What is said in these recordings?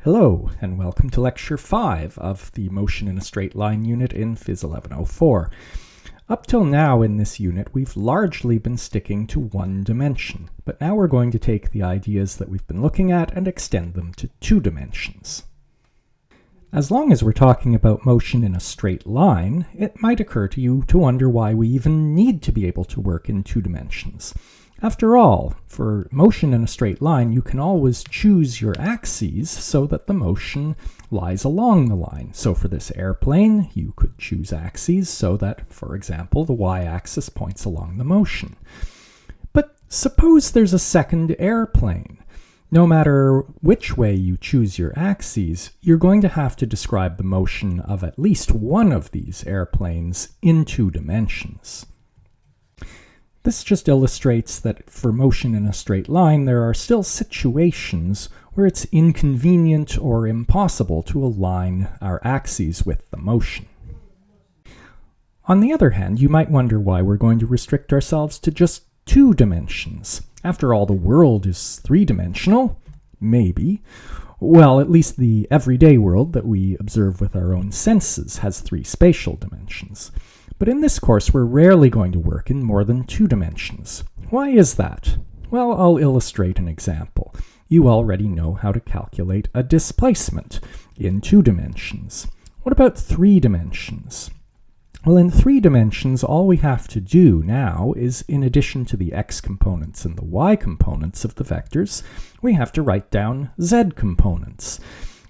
Hello, and welcome to Lecture 5 of the Motion in a Straight Line unit in Phys 1104. Up till now in this unit, we've largely been sticking to one dimension, but now we're going to take the ideas that we've been looking at and extend them to 2 dimensions. As long as we're talking about motion in a straight line, it might occur to you to wonder why we even need to be able to work in 2 dimensions. After all, for motion in a straight line, you can always choose your axes so that the motion lies along the line. So for this airplane, you could choose axes so that, for example, the y-axis points along the motion. But suppose there's a second airplane. No matter which way you choose your axes, you're going to have to describe the motion of at least one of these airplanes in 2 dimensions. This just illustrates that for motion in a straight line, there are still situations where it's inconvenient or impossible to align our axes with the motion. On the other hand, you might wonder why we're going to restrict ourselves to just 2 dimensions. After all, the world is 3-dimensional. Maybe. Well, at least the everyday world that we observe with our own senses has 3 spatial dimensions. But in this course, we're rarely going to work in more than 2 dimensions. Why is that? Well, I'll illustrate an example. You already know how to calculate a displacement in 2 dimensions. What about 3 dimensions? Well, in 3 dimensions, all we have to do now is, in addition to the x components and the y components of the vectors, we have to write down z components.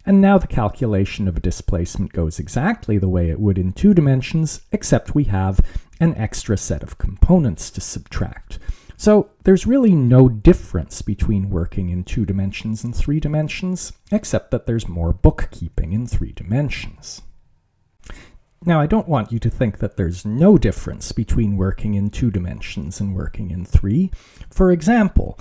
And now the calculation of a displacement goes exactly the way it would in 2 dimensions, except we have an extra set of components to subtract. So there's really no difference between working in 2 dimensions and 3 dimensions, except that there's more bookkeeping in 3 dimensions. Now, I don't want you to think that there's no difference between working in 2 dimensions and working in 3. For example,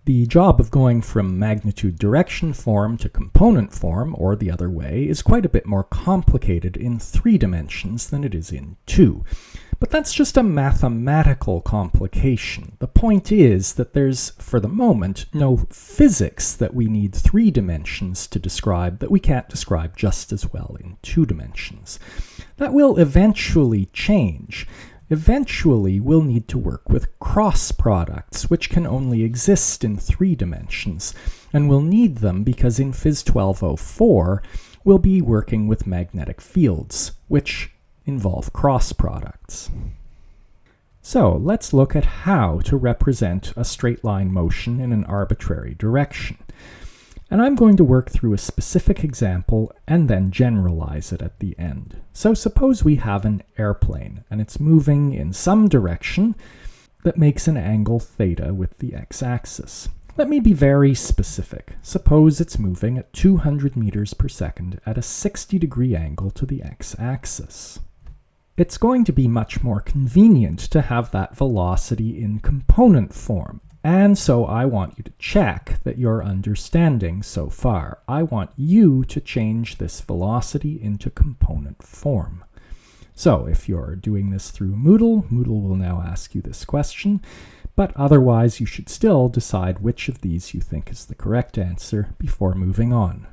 the job of going from magnitude direction form to component form, or the other way, is quite a bit more complicated in 3 dimensions than it is in 2. But that's just a mathematical complication. The point is that there's, for the moment, no physics that we need 3 dimensions to describe that we can't describe just as well in 2 dimensions. That will eventually change. Eventually, we'll need to work with cross products, which can only exist in 3 dimensions, and we'll need them because in Phys 1204, we'll be working with magnetic fields, which involve cross products. So let's look at how to represent a straight line motion in an arbitrary direction. And I'm going to work through a specific example and then generalize it at the end. So suppose we have an airplane and it's moving in some direction that makes an angle theta with the x-axis. Let me be very specific. Suppose it's moving at 200 meters per second at a 60-degree angle to the x-axis. It's going to be much more convenient to have that velocity in component form. And so I want you to check that you're understanding so far. I want you to change this velocity into component form. So if you're doing this through Moodle, Moodle will now ask you this question, but otherwise you should still decide which of these you think is the correct answer before moving on.